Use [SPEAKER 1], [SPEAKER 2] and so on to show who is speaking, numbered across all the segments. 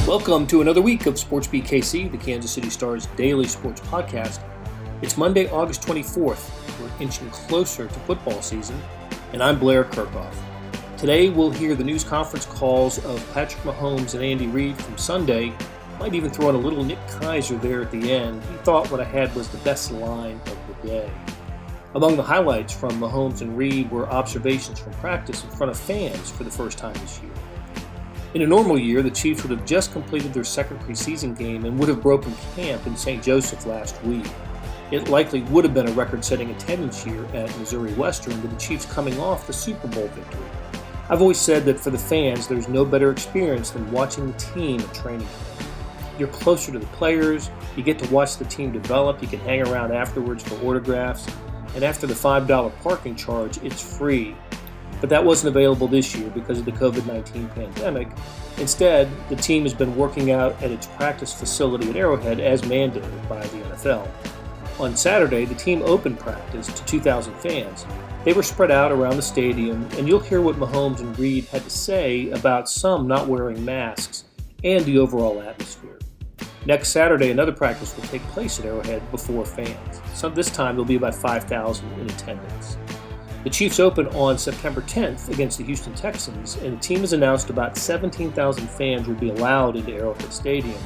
[SPEAKER 1] Welcome to another week of SportsBeat KC, the Kansas City Star's daily sports podcast. It's Monday, August 24th. We're inching closer to football season, and I'm Blair Kirkhoff. Today, we'll hear the news conference calls of Patrick Mahomes and Andy Reid from Sunday. Might even throw in a little Nick Keiser there at the end. He thought what I had was the best line of the day. Among the highlights from Mahomes and Reid were observations from practice in front of fans for the first time this year. In a normal year, the Chiefs would have just completed their second preseason game and would have broken camp in St. Joseph last week. It likely would have been a record-setting attendance year at Missouri Western, with the Chiefs coming off the Super Bowl victory. I've always said that for the fans, there's no better experience than watching the team at training camp. You're closer to the players, you get to watch the team develop, you can hang around afterwards for autographs, and after the $5 parking charge, it's free. But that wasn't available this year because of the COVID-19 pandemic. Instead, the team has been working out at its practice facility at Arrowhead as mandated by the NFL. On Saturday, the team opened practice to 2,000 fans. They were spread out around the stadium, and you'll hear what Mahomes and Reid had to say about some not wearing masks and the overall atmosphere. Next Saturday, another practice will take place at Arrowhead before fans. So this time, there'll be about 5,000 in attendance. The Chiefs open on September 10th against the Houston Texans, and the team has announced about 17,000 fans will be allowed into Arrowhead Stadium.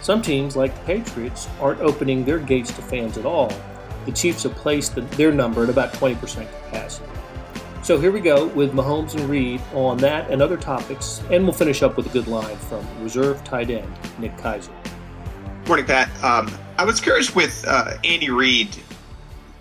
[SPEAKER 1] Some teams, like the Patriots, aren't opening their gates to fans at all. The Chiefs have placed their number at about 20% capacity. So here we go with Mahomes and Reid on that and other topics, and we'll finish up with a good line from reserve tight end Nick Keiser.
[SPEAKER 2] Morning, Pat. I was curious with Andy Reid.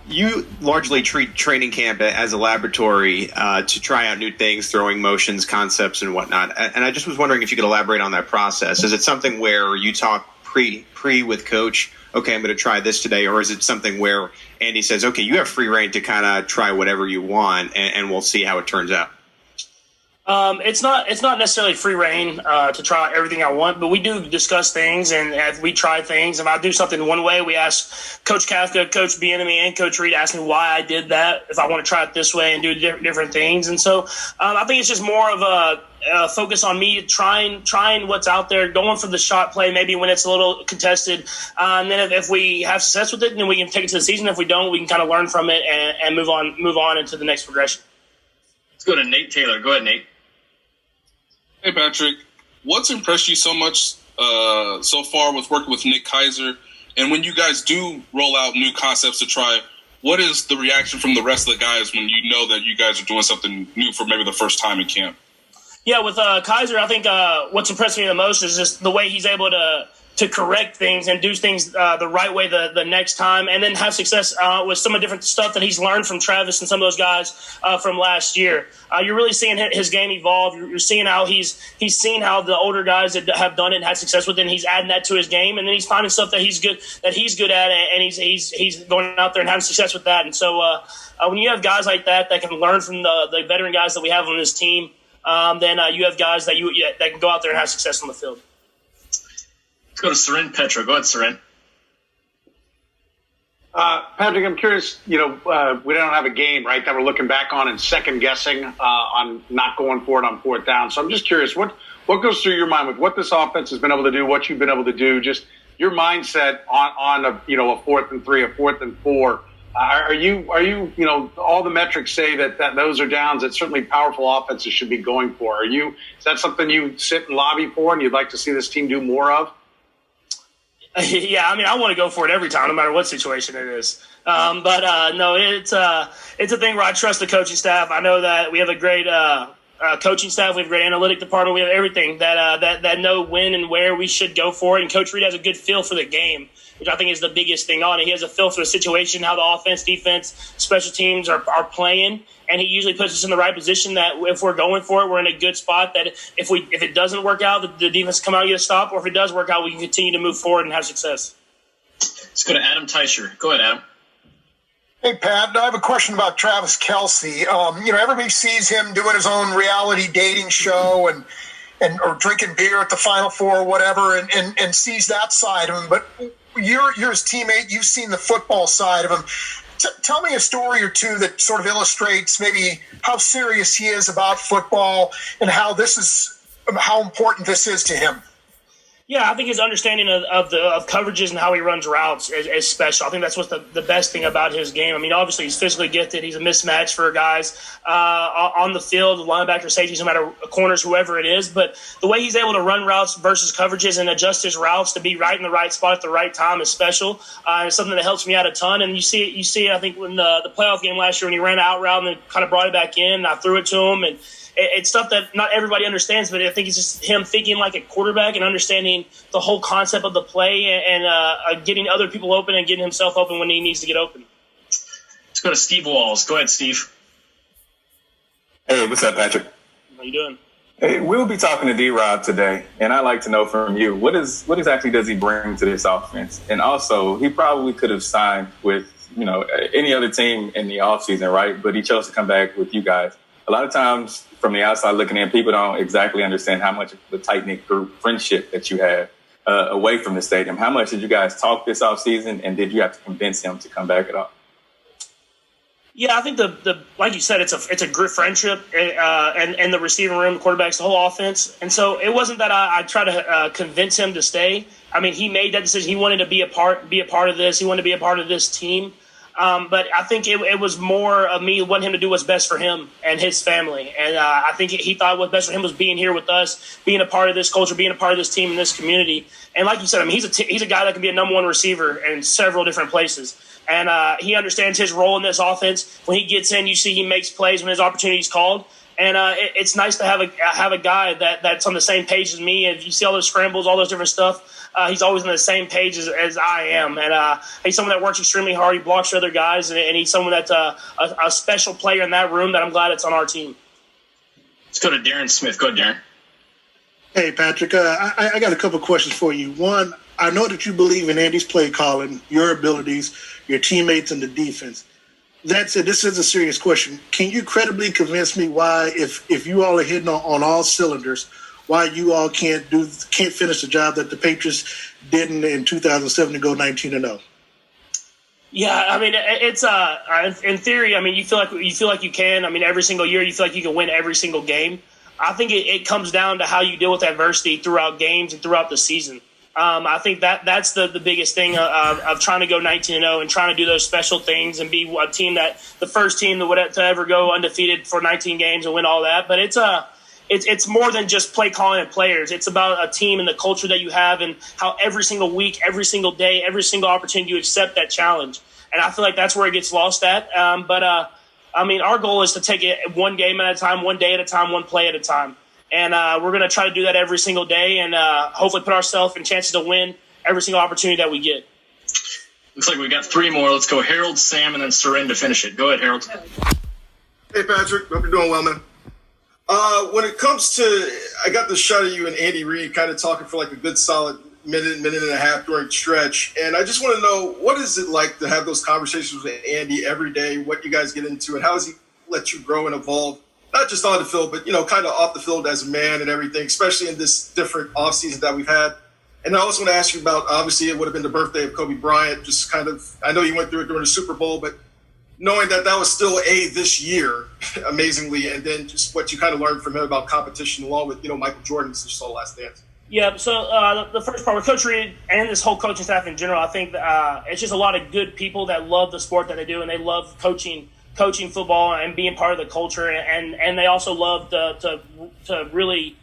[SPEAKER 2] You largely treat training camp as a laboratory to try out new things, throwing motions, concepts, and whatnot. And I just was wondering if you could elaborate on that process. Is it something where you talk pre with coach, okay, I'm going to try this today, or is it something where Andy says, okay, you have free reign to kind of try whatever you want, and we'll see how it turns out?
[SPEAKER 3] It's not necessarily free reign to try everything I want, but we do discuss things and we try things. If I do something one way, we ask Coach Kafka, Coach Bieniemy, and Coach Reid ask me why I did that, if I want to try it this way and do different things. And so I think it's just more of a focus on me trying what's out there, going for the shot play maybe when it's a little contested. And then if we have success with it, then we can take it to the season. If we don't, we can kind of learn from it and move on into the next progression.
[SPEAKER 4] Let's go to Nate Taylor. Go ahead, Nate.
[SPEAKER 5] Hey, Patrick. What's impressed you so much so far with working with Nick Keiser? And when you guys do roll out new concepts to try, what is the reaction from the rest of the guys when you know that you guys are doing something new for maybe the first time in camp?
[SPEAKER 3] Yeah, with Keiser, I think what's impressed me the most is just the way he's able to correct things and do things the right way the next time, and then have success with some of the different stuff that he's learned from Travis and some of those guys from last year. You're really seeing his game evolve. You're seeing how he's seen how the older guys that have done it and had success with it, and he's adding that to his game, and then he's finding stuff that he's good at, and he's going out there and having success with that. And so when you have guys like that can learn from the veteran guys that we have on this team, then you have guys that can go out there and have success on the field.
[SPEAKER 4] Let's go to Seren Petra. Go ahead, Seren.
[SPEAKER 6] Patrick, I'm curious, we don't have a game, right, that we're looking back on and second-guessing on not going for it on fourth down. So I'm just curious, what goes through your mind with what this offense has been able to do, what you've been able to do, just your mindset on a 4th and 3, a 4th and 4. Are you all the metrics say that those are downs that certainly powerful offenses should be going for. Is that something you sit and lobby for and you'd like to see this team do more of?
[SPEAKER 3] Yeah, I mean, I want to go for it every time, no matter what situation it is. No, it's a thing where I trust the coaching staff. I know that we have a great coaching staff. We have a great analytic department. We have everything that know when and where we should go for it. And Coach Reid has a good feel for the game, which I think is the biggest thing on it. He has a feel for the situation, how the offense, defense, special teams are playing, and he usually puts us in the right position that if we're going for it, we're in a good spot, that if it doesn't work out, the defense come out and get a stop, or if it does work out, we can continue to move forward and have success.
[SPEAKER 4] Let's go to Adam Teicher. Go ahead, Adam.
[SPEAKER 7] Hey, Pat, I have a question about Travis Kelce. Everybody sees him doing his own reality dating show or drinking beer at the Final Four or whatever and sees that side of him. But you're his teammate. You've seen the football side of him. Tell me a story or two that sort of illustrates maybe how serious he is about football and how important this is to him.
[SPEAKER 3] Yeah, I think his understanding of coverages and how he runs routes is special. I think that's what's the best thing about his game. I mean, obviously he's physically gifted. He's a mismatch for guys on the field, linebacker, safeties, no matter corners, whoever it is. But the way he's able to run routes versus coverages and adjust his routes to be right in the right spot at the right time is special. It's something that helps me out a ton. And you see it, I think, when the playoff game last year when he ran an out route and then kind of brought it back in, and I threw it to him. And it's stuff that not everybody understands, but I think it's just him thinking like a quarterback and understanding the whole concept of the play and getting other people open and getting himself open when he needs to get open.
[SPEAKER 4] Let's go to Steve Walls. Go ahead, Steve.
[SPEAKER 8] Hey, what's up, Patrick?
[SPEAKER 3] How you doing?
[SPEAKER 8] Hey, we'll be talking to D-Rob today, and I'd like to know from you, what exactly does he bring to this offense? And also, he probably could have signed with, any other team in the offseason, right? But he chose to come back with you guys. A lot of times, from the outside looking in, people don't exactly understand how much of the tight-knit group friendship that you have away from the stadium. How much did you guys talk this offseason, and did you have to convince him to come back at all?
[SPEAKER 3] Yeah, I think the like you said, it's a group friendship and the receiving room, the quarterbacks, the whole offense. And so it wasn't that I tried to convince him to stay. I mean, he made that decision. He wanted to be a part of this. He wanted to be a part of this team. But I think it was more of me wanting him to do what's best for him and his family. And I think he thought what's best for him was being here with us, being a part of this culture, being a part of this team and this community. And like you said, I mean, he's a guy that can be a number one receiver in several different places. And he understands his role in this offense. When he gets in, you see he makes plays when his opportunity is called. And it's nice to have a guy that's on the same page as me. And you see all those scrambles, all those different stuff. He's always on the same page as I am. And he's someone that works extremely hard. He blocks for other guys. And he's someone that's a special player in that room that I'm glad it's on our team.
[SPEAKER 4] Let's go to Darren Smith. Go ahead, Darren.
[SPEAKER 9] Hey, Patrick. I got a couple of questions for you. One, I know that you believe in Andy's play calling, your abilities, your teammates, and the defense. That said, this is a serious question. Can you credibly convince me why, if you all are hitting on all cylinders, why you all can't finish the job that the Patriots didn't in 2007 to go 19-0?
[SPEAKER 3] Yeah, I mean, it's in theory. I mean, you feel like you can. I mean, every single year you feel like you can win every single game. I think it comes down to how you deal with adversity throughout games and throughout the season. I think that's the biggest thing of trying to go 19-0 and trying to do those special things and be a team the first team to ever go undefeated for 19 games and win all that. But it's more than just play calling and players. It's about a team and the culture that you have and how every single week, every single day, every single opportunity you accept that challenge. And I feel like that's where it gets lost at. I mean, our goal is to take it one game at a time, one day at a time, one play at a time. And we're going to try to do that every single day and hopefully put ourselves in chances to win every single opportunity that we get.
[SPEAKER 4] Looks like we got three more. Let's go Harold, Sam, and then Seren to finish it. Go ahead, Harold.
[SPEAKER 10] Hey, Patrick. Hope you're doing well, man. When it comes to, I got the shot of you and Andy Reid kind of talking for like a good solid minute and a half during the stretch. And I just want to know, what is it like to have those conversations with Andy every day, what you guys get into, and how does he let you grow and evolve? Not just on the field, but, kind of off the field as a man and everything, especially in this different offseason that we've had. And I also want to ask you about, obviously, it would have been the birthday of Kobe Bryant. Just kind of, I know you went through it during the Super Bowl, but knowing that was still this year, amazingly, and then just what you kind of learned from him about competition, along with, Michael Jordan's just saw Last Dance.
[SPEAKER 3] Yeah, so the first part with Coach Reid and this whole coaching staff in general, I think it's just a lot of good people that love the sport that they do, and they love coaching football and being part of the culture, and they also love to really,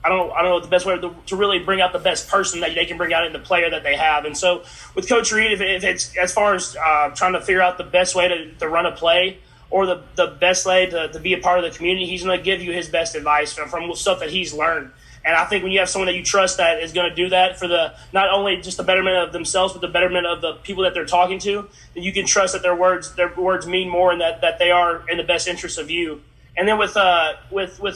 [SPEAKER 3] I don't know the best way to really bring out the best person that they can bring out in the player that they have. And so with Coach Reid, if it's as far as trying to figure out the best way to run a play or the best way to be a part of the community, he's going to give you his best advice from stuff that he's learned. And I think when you have someone that you trust that is going to do that for not only just the betterment of themselves, but the betterment of the people that they're talking to, then you can trust that their words mean more and that they are in the best interest of you. And then with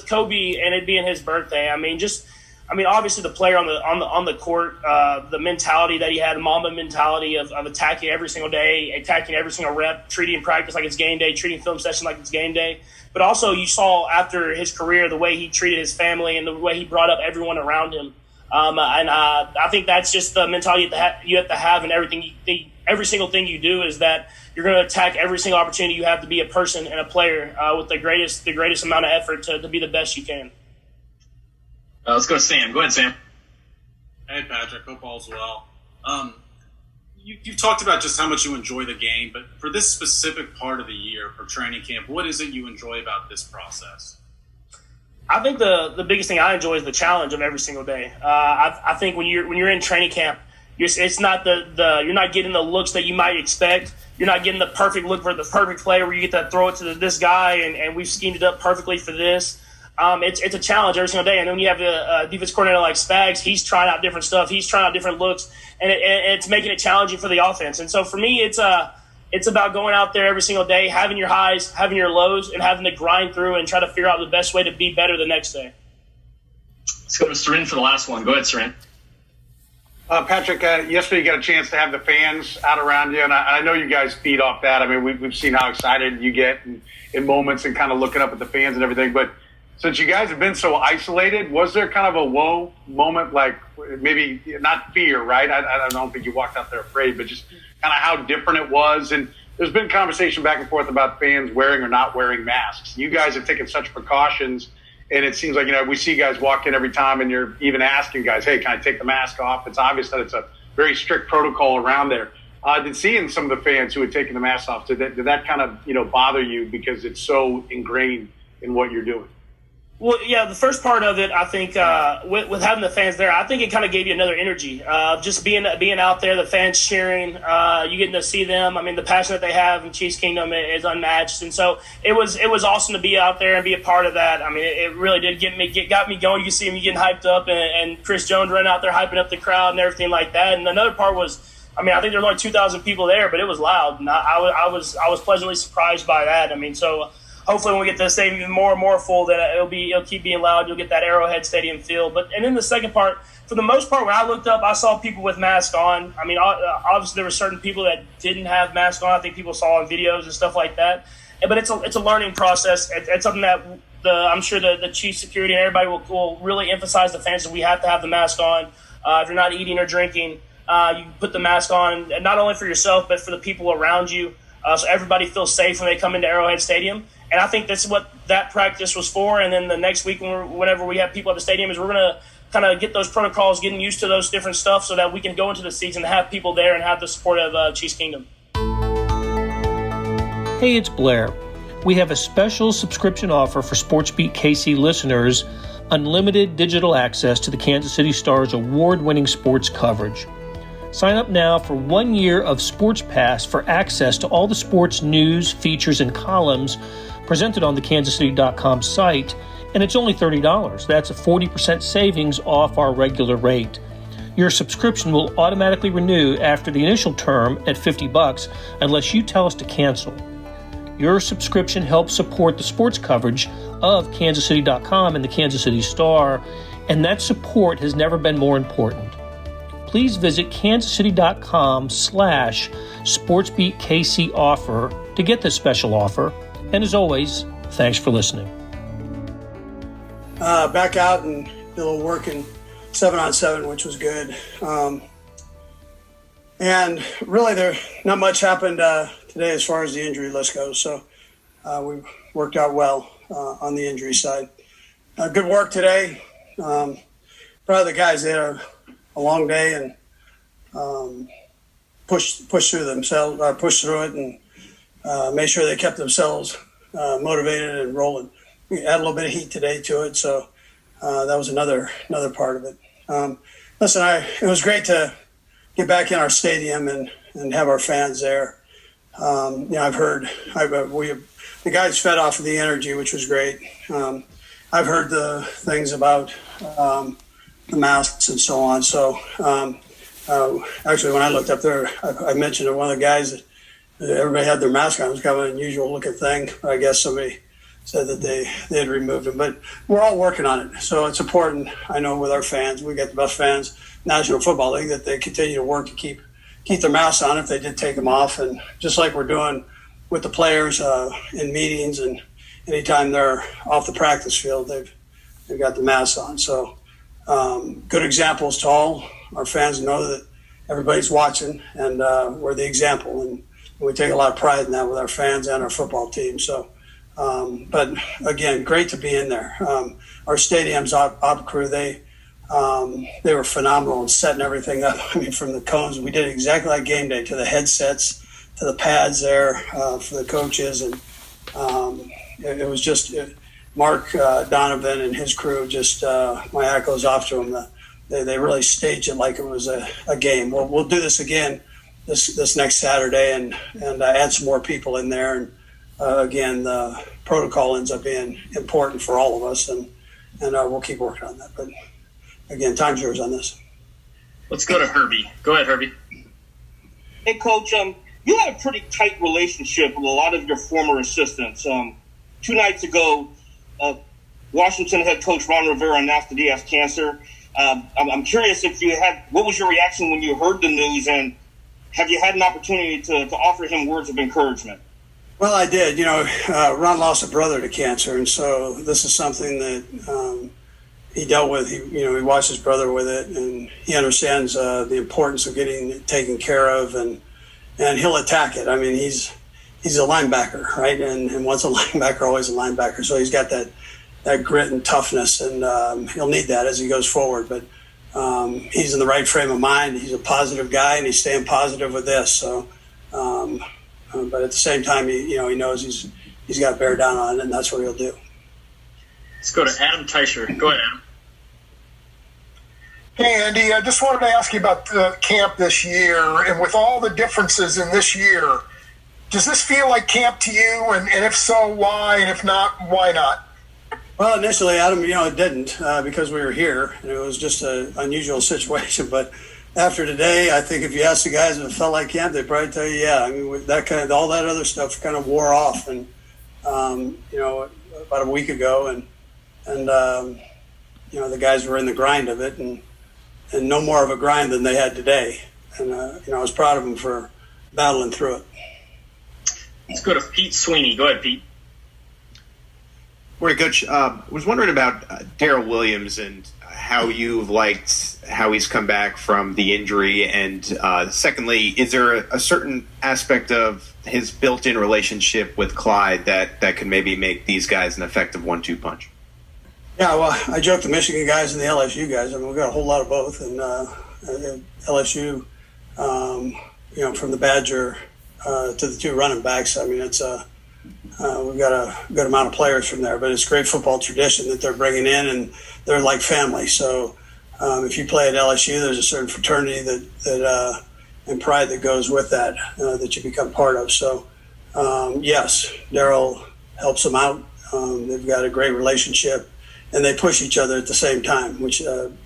[SPEAKER 3] Kobe and it being his birthday, obviously the player on the court, the mentality that he had, Mamba mentality of attacking every single day, attacking every single rep, treating practice like it's game day, treating film session like it's game day. But also you saw after his career the way he treated his family and the way he brought up everyone around him. I think that's just the mentality you have to have in everything. Every single thing you do is that you're going to attack every single opportunity you have to be a person and a player with the greatest amount of effort to be the best you can.
[SPEAKER 4] Let's go to Sam. Go ahead, Sam.
[SPEAKER 11] Hey, Patrick. Hope all's well. You've talked about just how much you enjoy the game, but for this specific part of the year, for training camp, what is it you enjoy about this process?
[SPEAKER 3] I think the biggest thing I enjoy is the challenge of every single day. I think when you're in training camp, it's not you're not getting the looks that you might expect. You're not getting the perfect look for the perfect play where you get to throw it to this guy and we've schemed it up perfectly for this. It's a challenge every single day. And then when you have a defense coordinator like Spags, he's trying out different stuff. He's trying out different looks, and it's making it challenging for the offense. And so for me, it's about going out there every single day, having your highs, having your lows, and having to grind through and try to figure out the best way to be better the next day.
[SPEAKER 4] Let's go to Sarin for the last one. Go ahead, Sarin.
[SPEAKER 6] Patrick, yesterday you got a chance to have the fans out around you, and I know you guys feed off that. I mean, we've seen how excited you get in moments and kind of looking up at the fans and everything. But since you guys have been so isolated, was there kind of a whoa moment, like maybe not fear, right? I don't think you walked out there afraid, but just kind of how different it was. And there's been conversation back and forth about fans wearing or not wearing masks. You guys have taken such precautions. And it seems like, we see guys walk in every time and you're even asking guys, hey, can I take the mask off? It's obvious that it's a very strict protocol around there. Did seeing some of the fans who had taken the mask off, did that kind of, bother you because it's so ingrained in what you're doing?
[SPEAKER 3] Well, yeah, the first part of it, I think, with having the fans there, I think it kind of gave you another energy. Just being out there, the fans cheering, you getting to see them. I mean, the passion that they have in Chiefs Kingdom is unmatched, and so it was awesome to be out there and be a part of that. I mean, it really did got me going. You can see me getting hyped up, and Chris Jones running out there hyping up the crowd and everything like that. And another part was, I mean, I think there were only 2,000 people there, but it was loud, and I was pleasantly surprised by that. I mean, so. Hopefully, when we get to the stadium even more and more full, that it'll keep being loud. You'll get that Arrowhead Stadium feel. And then the second part, for the most part, when I looked up, I saw people with masks on. I mean, obviously there were certain people that didn't have masks on. I think people saw on videos and stuff like that. But it's a learning process. It's something that I'm sure the chief security and everybody will really emphasize the fans that we have to have the mask on. If you're not eating or drinking, you put the mask on, and not only for yourself but for the people around you, so everybody feels safe when they come into Arrowhead Stadium. And I think that's what that practice was for. And then the next week, whenever we have people at the stadium, is we're going to kind of get those protocols, getting used to those different stuff so that we can go into the season and have people there and have the support of Chiefs Kingdom.
[SPEAKER 1] Hey, it's Blair. We have a special subscription offer for SportsBeat KC listeners, unlimited digital access to the Kansas City Star's award-winning sports coverage. Sign up now for 1 year of Sports Pass for access to all the sports news, features, and columns presented on the kansascity.com site, and it's only $30. That's a 40% savings off our regular rate. Your subscription will automatically renew after the initial term at $50 unless you tell us to cancel. Your subscription helps support the sports coverage of kansascity.com and the Kansas City Star, and that support has never been more important. Please visit kansascity.com/SportsBeatKC offer to get this special offer. And as always, thanks for listening.
[SPEAKER 12] Back out and did a little work in 7-on-7, which was good. And really, there not much happened today as far as the injury list goes. So we worked out well on the injury side. Good work today. Proud of the guys. They had a long day and pushed through it and made sure they kept themselves motivated and rolling. We had a little bit of heat today to it, so that was another part of it. Listen, it was great to get back in our stadium and have our fans there. The guys fed off of the energy, which was great. I've heard the things about the masks and so on. So actually, when I looked up there, I mentioned to one of the guys that everybody had their mask on. It was kind of an unusual looking thing. I guess somebody said that they had removed them, but we're all working on it. So it's important, I know, with our fans. We got the best fans, National Football League, that they continue to work to keep their masks on if they did take them off. And just like we're doing with the players in meetings and anytime they're off the practice field, they've got the masks on. So good examples to all our fans know that everybody's watching, and we're the example, and we take a lot of pride in that with our fans and our football team. So, but again, great to be in there. Our stadium's op crew, they They were phenomenal in setting everything up. I mean, from the cones, we did exactly like game day, to the headsets, to the pads there for the coaches. And it was just Mark Donovan and his crew, just my hat goes off to them. They really staged it like it was a game. We'll do this again this next Saturday and add some more people in there. And again, the protocol ends up being important for all of us, and we'll keep working on that. But again, time's yours on this.
[SPEAKER 4] Let's go to Herbie. Go ahead, Herbie.
[SPEAKER 13] Hey, Coach. You had a pretty tight relationship with a lot of your former assistants. 2 nights ago, Washington head coach Ron Rivera announced that he has cancer. I'm curious what was your reaction when you heard the news, and have you had an opportunity to offer him words of encouragement?
[SPEAKER 12] Well, I did. Ron lost a brother to cancer, and so this is something that he dealt with. He watched his brother with it, and he understands the importance of getting it taken care of, and he'll attack it. I mean, he's a linebacker, right? And once a linebacker, always a linebacker. So he's got that grit and toughness, and he'll need that as he goes forward. But he's in the right frame of mind. He's a positive guy, and he's staying positive with this. So, but at the same time, he knows he's got to bear down on it, and that's what he'll do.
[SPEAKER 4] Let's go to Adam Teicher. Go ahead, Adam.
[SPEAKER 7] Hey, Andy, I just wanted to ask you about the camp this year, and with all the differences in this year, does this feel like camp to you? And if so, why? And if not, why not?
[SPEAKER 12] Well, initially, Adam, it didn't because we were here, and it was just an unusual situation. But after today, I think if you ask the guys if it felt like camp, they'd probably tell you, yeah. I mean, all that other stuff kind of wore off, and about a week ago, and the guys were in the grind of it, and no more of a grind than they had today. And I was proud of them for battling through it.
[SPEAKER 4] Let's go to Pete Sweeney. Go ahead, Pete.
[SPEAKER 2] Morning, Coach. Was wondering about Darrell Williams and how you've liked how he's come back from the injury. And secondly, is there a certain aspect of his built-in relationship with Clyde that can maybe make these guys an effective 1-2 punch?
[SPEAKER 12] Yeah, well, I joke the Michigan guys and the LSU guys. I mean, we've got a whole lot of both. And LSU, from the Badger to the 2 running backs, I mean, it's we've got a good amount of players from there. But it's great football tradition that they're bringing in, and they're like family. So if you play at LSU, there's a certain fraternity that and pride that goes with that you become part of. So, yes, Darrell helps them out. They've got a great relationship. And they push each other at the same time, which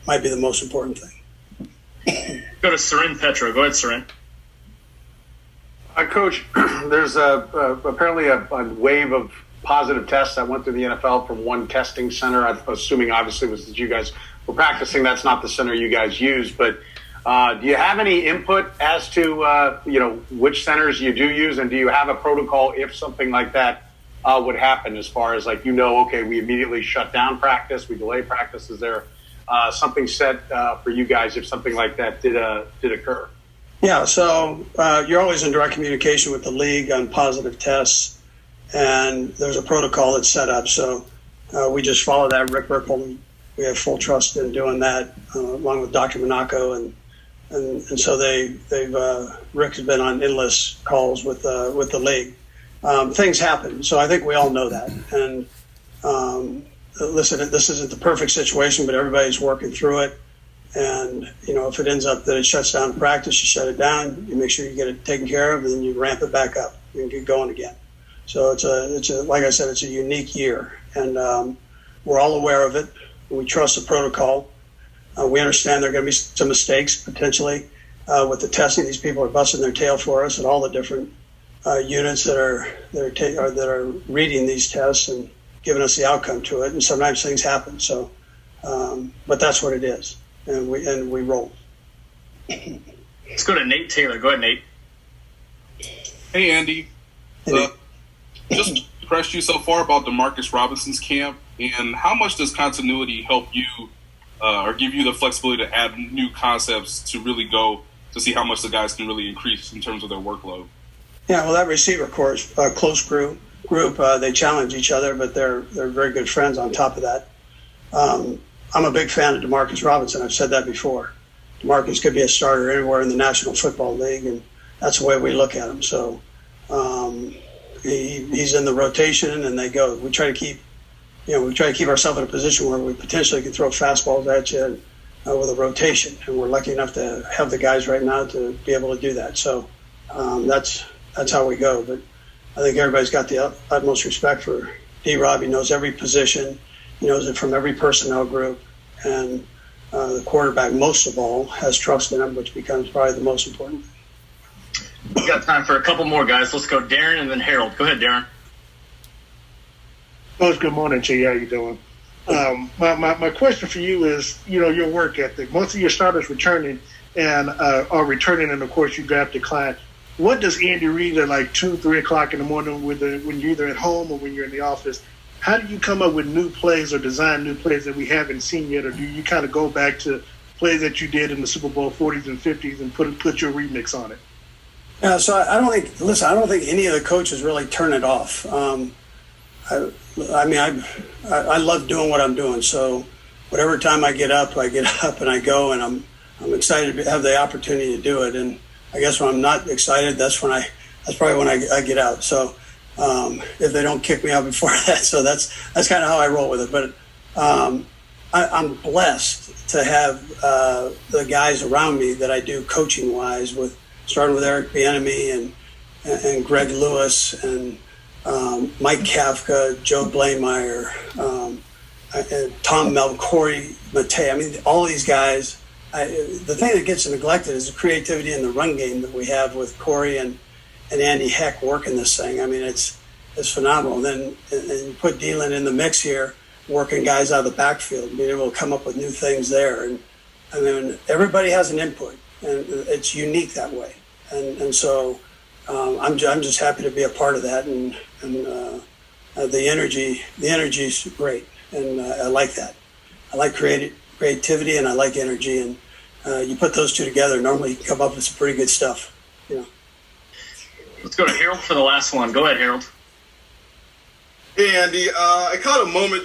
[SPEAKER 12] might be the most important thing.
[SPEAKER 4] Go to Sarin Petra. Go ahead, Sarin.
[SPEAKER 6] Coach, there's apparently a wave of positive tests that went through the NFL from one testing center. I'm assuming, obviously, was that you guys were practicing. That's not the center you guys use. But do you have any input as to, which centers you do use? And do you have a protocol if something like that would happen, as far as okay, we immediately shut down practice, we delay practice? Is there something set for you guys if something like that did occur?
[SPEAKER 12] Yeah, so you're always in direct communication with the league on positive tests, and there's a protocol that's set up. So we just follow that. Rick Ripple, we have full trust in doing that, along with Dr. Monaco, and so Rick has been on endless calls with the league. Things happen, so I think we all know that. And listen, this isn't the perfect situation, but everybody's working through it. And if it ends up that it shuts down practice, you shut it down. You make sure you get it taken care of, and then you ramp it back up and get going again. So it's a like I said, it's a unique year, and we're all aware of it. We trust the protocol. We understand there are going to be some mistakes potentially with the testing. These people are busting their tail for us, and all the different units that are reading these tests and giving us the outcome to it. And sometimes things happen. So, but that's what it is, and we roll.
[SPEAKER 4] Let's go to Nate Taylor. Go ahead, Nate.
[SPEAKER 5] Hey, Andy. Just impressed you so far about DeMarcus Robinson's camp, and how much does continuity help you or give you the flexibility to add new concepts to really go to see how much the guys can really increase in terms of their workload?
[SPEAKER 12] Yeah, well, that receiver course, close group, they challenge each other, but they're very good friends on top of that. I'm a big fan of Demarcus Robinson. I've said that before. Demarcus could be a starter anywhere in the National Football League, and that's the way we look at him. So he's in the rotation, and they go. We try to keep ourselves in a position where we potentially can throw fastballs at you with a rotation, and we're lucky enough to have the guys right now to be able to do that. So that's how we go. But I think everybody's got the utmost respect for D-Rob. He knows every position. He knows it from every personnel group. And the quarterback, most of all, has trust in him, which becomes probably the most important.
[SPEAKER 4] We've got time for a couple more guys. Let's go Darren and then Harold. Go ahead, Darren.
[SPEAKER 9] Coach, good morning to you. How you doing? My question for you is, your work ethic. Most of your starters returning and are returning, and of course you drafted class. What does Andy Reid at like 2, 3 o'clock in the morning when you're either at home or when you're in the office? How do you come up with new plays or design new plays that we haven't seen yet, or do you kind of go back to plays that you did in the Super Bowl 40s and 50s and put your remix on it?
[SPEAKER 12] Yeah, so I don't think any of the coaches really turn it off. I love doing what I'm doing. So whatever time I get up and I go, and I'm excited to have the opportunity to do it. And I guess when I'm not excited, that's probably when I get out. So if they don't kick me out before that, so that's kind of how I roll with it. But I'm blessed to have the guys around me that I do coaching wise, starting with Eric Bieniemy and Greg Lewis and Mike Kafka, Joe Blameyer, Tom Mel, Corey Matei. I mean, all these guys. The thing that gets neglected is the creativity in the run game that we have with Corey and Andy Heck working this thing. I mean, it's phenomenal. And you put Dylan in the mix here, working guys out of the backfield, being able to come up with new things there. And I mean, everybody has an input, and it's unique that way. And so I'm just happy to be a part of that. And the energy is great, and I like that. I like creativity, and I like energy, and you put those two together, normally you can come up with some pretty good stuff.
[SPEAKER 4] Let's go to Harold for the last one. Go ahead, Harold.
[SPEAKER 10] Hey, Andy. I caught a moment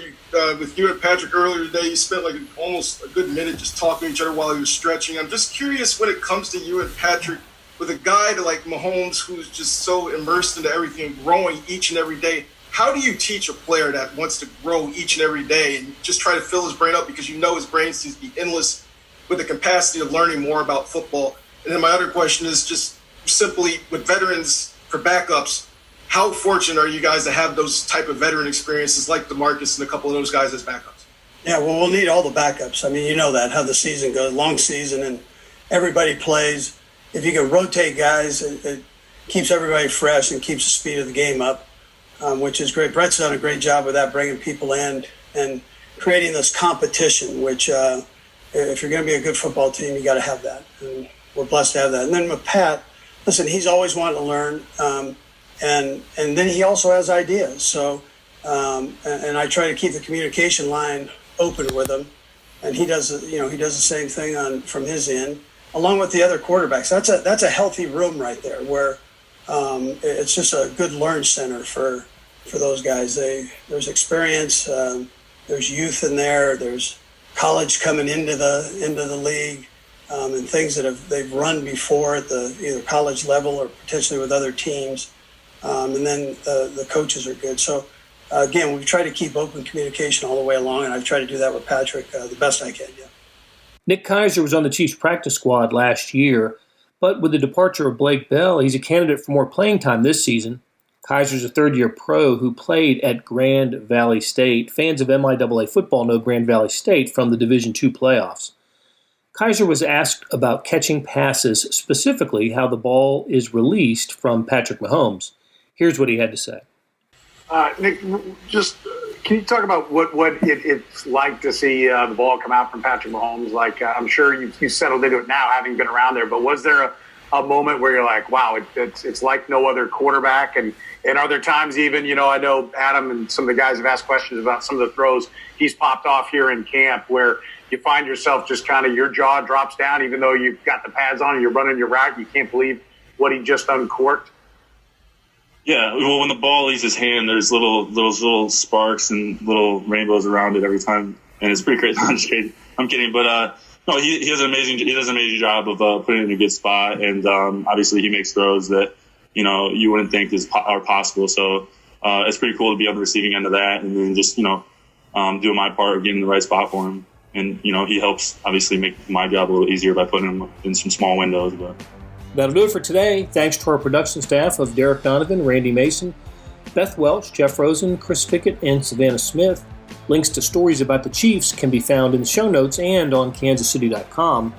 [SPEAKER 10] with you and Patrick earlier today. You spent almost a good minute just talking to each other while you were stretching. I'm just curious when it comes to you and Patrick, with a guy like Mahomes who's just so immersed into everything, growing each and every day. How do you teach a player that wants to grow each and every day and just try to fill his brain up, because his brain seems to be endless with the capacity of learning more about football? And then my other question is just simply, with veterans for backups, how fortunate are you guys to have those type of veteran experiences like DeMarcus and a couple of those guys as backups?
[SPEAKER 12] Yeah, well, we'll need all the backups. I mean, you know that, how the season goes, long season, and everybody plays. If you can rotate guys, it keeps everybody fresh and keeps the speed of the game up. Which is great. Brett's done a great job with that, bringing people in and creating this competition, which if you're going to be a good football team, you got to have that. And we're blessed to have that. And then with Pat, listen, he's always wanted to learn. And then he also has ideas. So, and I try to keep the communication line open with him. And he does the same thing from his end, along with the other quarterbacks. That's a healthy room right there where it's just a good learn center for those guys. There's experience, there's youth in there, there's college coming into the league, and things that they've run before at the either college level or potentially with other teams. And then the coaches are good. So again, we've tried to keep open communication all the way along, and I've tried to do that with Patrick the best I can. Yeah.
[SPEAKER 1] Nick Keizer was on the Chiefs practice squad last year, but with the departure of Blake Bell, he's a candidate for more playing time this season. Keizer's a third-year pro who played at Grand Valley State. Fans of MIAA football know Grand Valley State from the Division II playoffs. Keizer was asked about catching passes, specifically how the ball is released from Patrick Mahomes. Here's what he had to say.
[SPEAKER 6] Nick, just can you talk about what it's like to see the ball come out from Patrick Mahomes? I'm sure you settled into it now, having been around there, but was there a moment where you're like, wow, it's like no other quarterback? And are there times even, I know Adam and some of the guys have asked questions about some of the throws he's popped off here in camp where you find yourself just kind of your jaw drops down, even though you've got the pads on and you're running your route, you can't believe what he just uncorked?
[SPEAKER 14] Yeah, well, when the ball leaves his hand, there's little sparks and little rainbows around it every time and it's pretty crazy. I'm kidding, but no, he does an amazing job of putting it in a good spot, and obviously he makes throws that you wouldn't think are possible. So it's pretty cool to be on the receiving end of that, and then just doing my part of getting in the right spot for him. And he helps obviously make my job a little easier by putting him in some small windows. But
[SPEAKER 1] that'll do it for today. Thanks to our production staff of Derek Donovan, Randy Mason, Beth Welch, Jeff Rosen, Chris Pickett, and Savannah Smith. Links to stories about the Chiefs can be found in the show notes and on kansascity.com.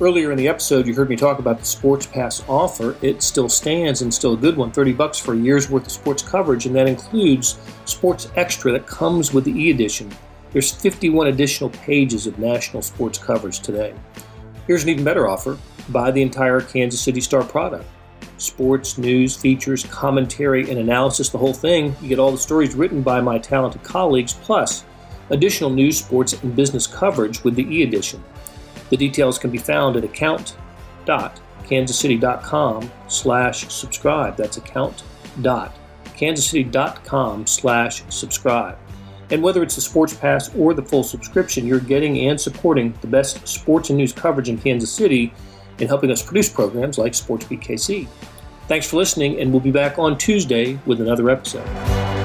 [SPEAKER 1] Earlier in the episode, you heard me talk about the Sports Pass offer. It still stands and still a good one, $30 for a year's worth of sports coverage, and that includes Sports Extra that comes with the e-edition. There's 51 additional pages of national sports coverage today. Here's an even better offer. Buy the entire Kansas City Star product. Sports, news, features, commentary, and analysis, the whole thing. You get all the stories written by my talented colleagues, plus additional news, sports, and business coverage with the e-edition. The details can be found at account.kansascity.com/subscribe. That's account.kansascity.com/subscribe. And whether it's the Sports Pass or the full subscription, you're getting and supporting the best sports and news coverage in Kansas City and helping us produce programs like SportsBeat KC. Thanks for listening, and we'll be back on Tuesday with another episode.